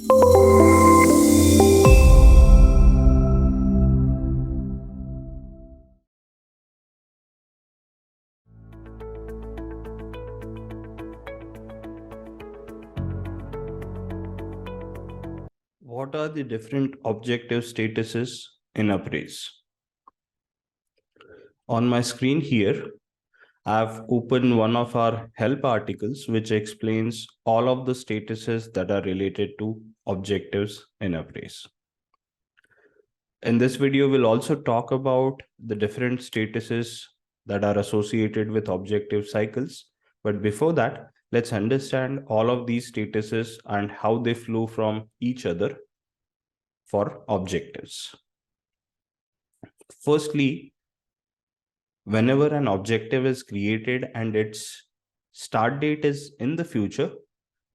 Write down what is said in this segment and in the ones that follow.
What are the different objective statuses in UpRaise? On my screen here, I've opened one of our help articles which explains all of the statuses that are related to objectives in UpRaise. In this video, we'll also talk about the different statuses that are associated with objective cycles. But before that, let's understand all of these statuses and how they flow from each other for objectives. Firstly, whenever an objective is created and its start date is in the future,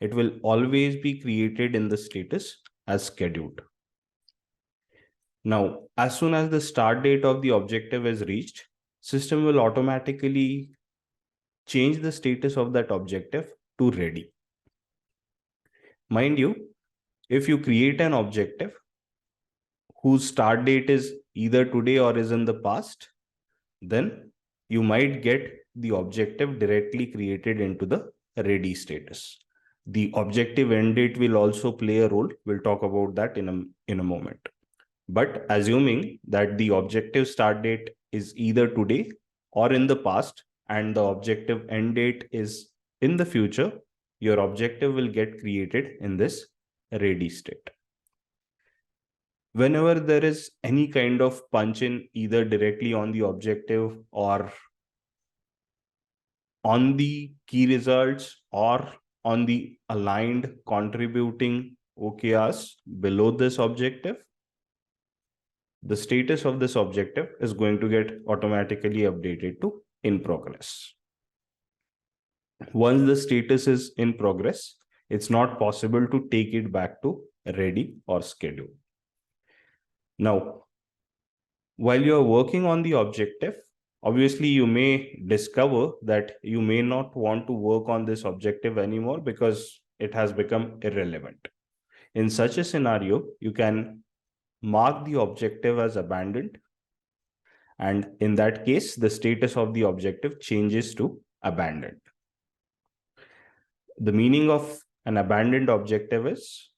it will always be created in the status as scheduled. Now, as soon as the start date of the objective is reached, system will automatically change the status of that objective to ready. Mind you, if you create an objective whose start date is either today or is in the past, then you might get the objective directly created into the ready status. The objective end date will also play a role. We'll talk about that in a moment. But assuming that the objective start date is either today or in the past, and the objective end date is in the future, your objective will get created in this ready state. Whenever there is any kind of punch in either directly on the objective or on the key results or on the aligned contributing OKRs below this objective, the status of this objective is going to get automatically updated to in progress. Once the status is in progress, it's not possible to take it back to ready or schedule. Now, while you're working on the objective, obviously you may discover that you may not want to work on this objective anymore because it has become irrelevant. In such a scenario, you can mark the objective as abandoned, and in that case, the status of the objective changes to abandoned. The meaning of an abandoned objective is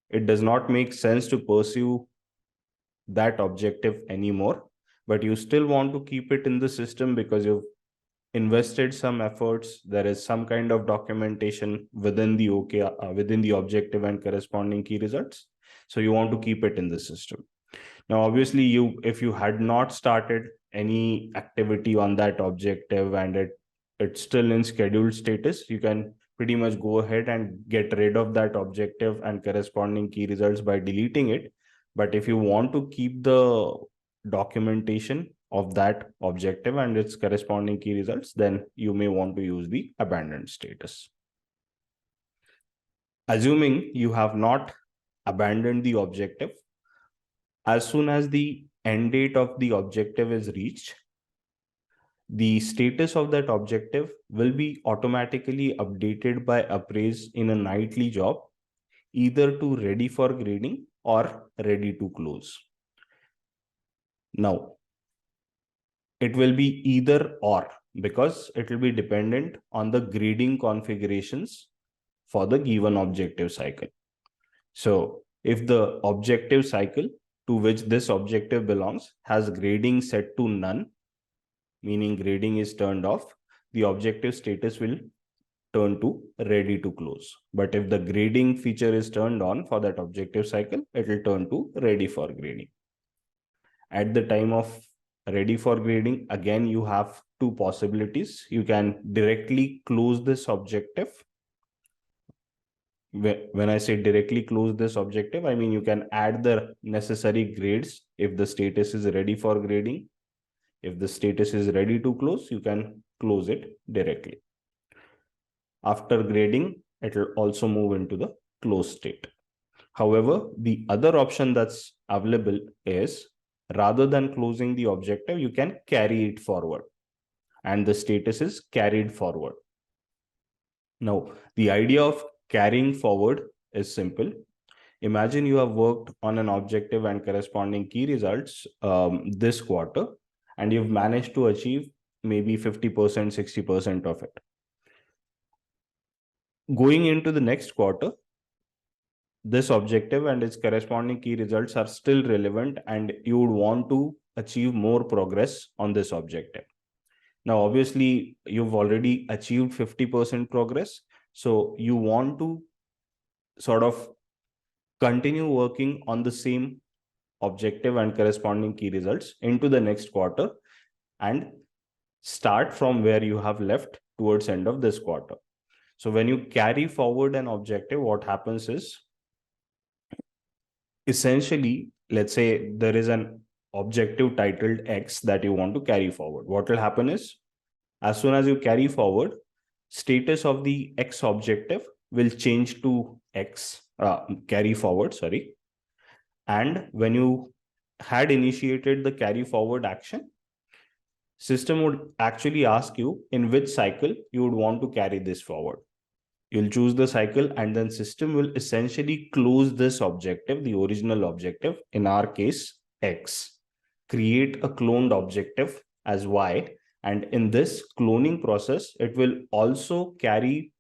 it does not make sense to pursue that objective anymore, but you still want to keep it in the system because you've invested some efforts. There is some kind of documentation within the within the objective and corresponding key results. So you want to keep it in the system. Now, obviously, if you had not started any activity on that objective and it's still in scheduled status, you can pretty much go ahead and get rid of that objective and corresponding key results by deleting it. But if you want to keep the documentation of that objective and its corresponding key results, then you may want to use the abandoned status. Assuming you have not abandoned the objective, as soon as the end date of the objective is reached, the status of that objective will be automatically updated by UpRaise in a nightly job, either to ready for grading or ready to close. Now, it will be either or because it will be dependent on the grading configurations for the given objective cycle. So if the objective cycle to which this objective belongs has grading set to none, meaning grading is turned off, the objective status will turn to ready to close. But if the grading feature is turned on for that objective cycle, it will turn to ready for grading. At the time of ready for grading, again, you have two possibilities. You can directly close this objective. When I say directly close this objective, I mean you can add the necessary grades if the status is ready for grading. If the status is ready to close, you can close it directly. After grading, it will also move into the close state. However, the other option that's available is rather than closing the objective, you can carry it forward and the status is carried forward. Now, the idea of carrying forward is simple. Imagine you have worked on an objective and corresponding key results this quarter, and you've managed to achieve maybe 50%, 60% of it. Going into the next quarter, this objective and its corresponding key results are still relevant, and you would want to achieve more progress on this objective. Now, obviously, you've already achieved 50% progress. So you want to sort of continue working on the same objective and corresponding key results into the next quarter and start from where you have left towards end of this quarter. So when you carry forward an objective, what happens is, essentially, let's say there is an objective titled X that you want to carry forward. What will happen is, as soon as you carry forward, status of the X objective will change to X, carry forward, sorry. And when you had initiated the carry forward action, system would actually ask you in which cycle you would want to carry this forward. You'll choose the cycle, and then system will essentially close this objective, the original objective, in our case, X, create a cloned objective as Y. And in this cloning process, it will also carry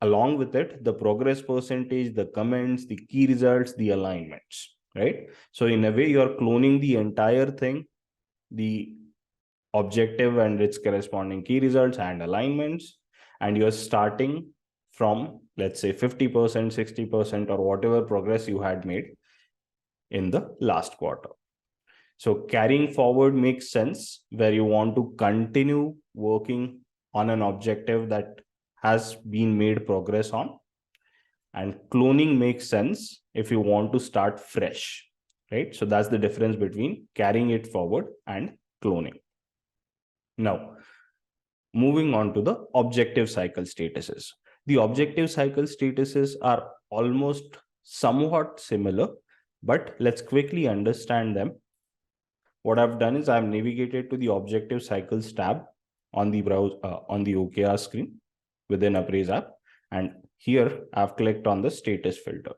along with it the progress percentage, the comments, the key results, the alignments, right? So in a way, you're cloning the entire thing, the objective and its corresponding key results and alignments, and you're starting from, let's say, 50%, 60%, or whatever progress you had made in the last quarter. So carrying forward makes sense where you want to continue working on an objective that has been made progress on. And cloning makes sense if you want to start fresh, right? So that's the difference between carrying it forward and cloning. Now, moving on to the objective cycle statuses. The objective cycle statuses are almost somewhat similar, but let's quickly understand them. What I've done is I've navigated to the objective cycles tab on the browser, on the OKR screen within UpRaise app. And here I've clicked on the status filter.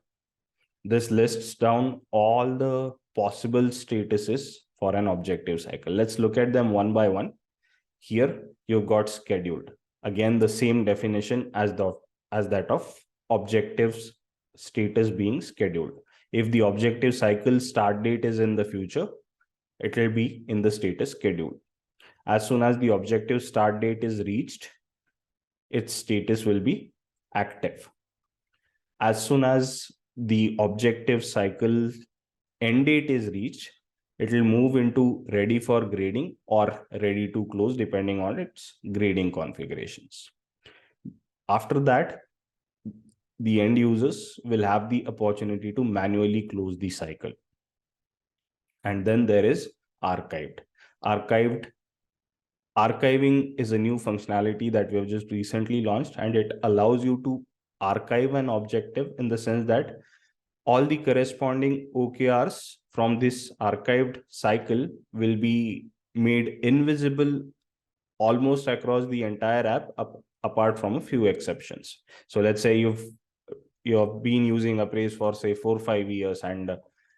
This lists down all the possible statuses for an objective cycle. Let's look at them one by one. Here you've got scheduled. Again, the same definition as that of objectives status being scheduled. If the objective cycle start date is in the future, it will be in the status scheduled. As soon as the objective start date is reached, its status will be active. As soon as the objective cycle end date is reached, it will move into ready for grading or ready to close, depending on its grading configurations. After that, the end users will have the opportunity to manually close the cycle. And then there is archived. Archiving is a new functionality that we have just recently launched, and it allows you to archive an objective in the sense that all the corresponding OKRs from this archived cycle will be made invisible almost across the entire app, apart from a few exceptions. So let's say you've been using UpRaise for say 4 or 5 years, and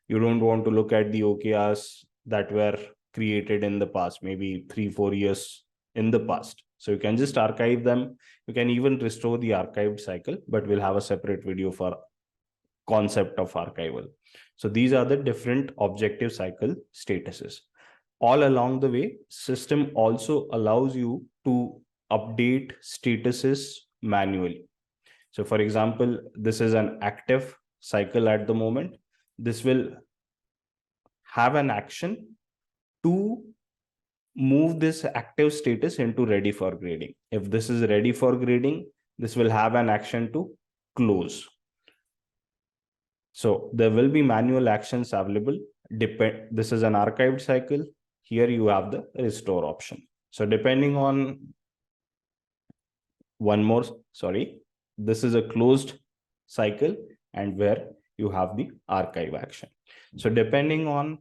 you don't want to look at the OKRs that were created in the past, maybe 3 or 4 years in the past. So you can just archive them. You can even restore the archived cycle, but we'll have a separate video for concept of archival. So these are the different objective cycle statuses. All along the way, system also allows you to update statuses manually. So for example, this is an active cycle at the moment. This will have an action to move this active status into ready for grading. If this is ready for grading, this will have an action to close. So there will be manual actions available. This is an archived cycle. Here you have the restore option. So depending on this is a closed cycle, and where you have the archive action. So depending on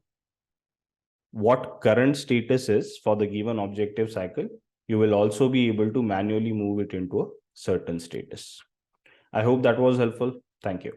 what current status is for the given objective cycle, you will also be able to manually move it into a certain status. I hope that was helpful. Thank you.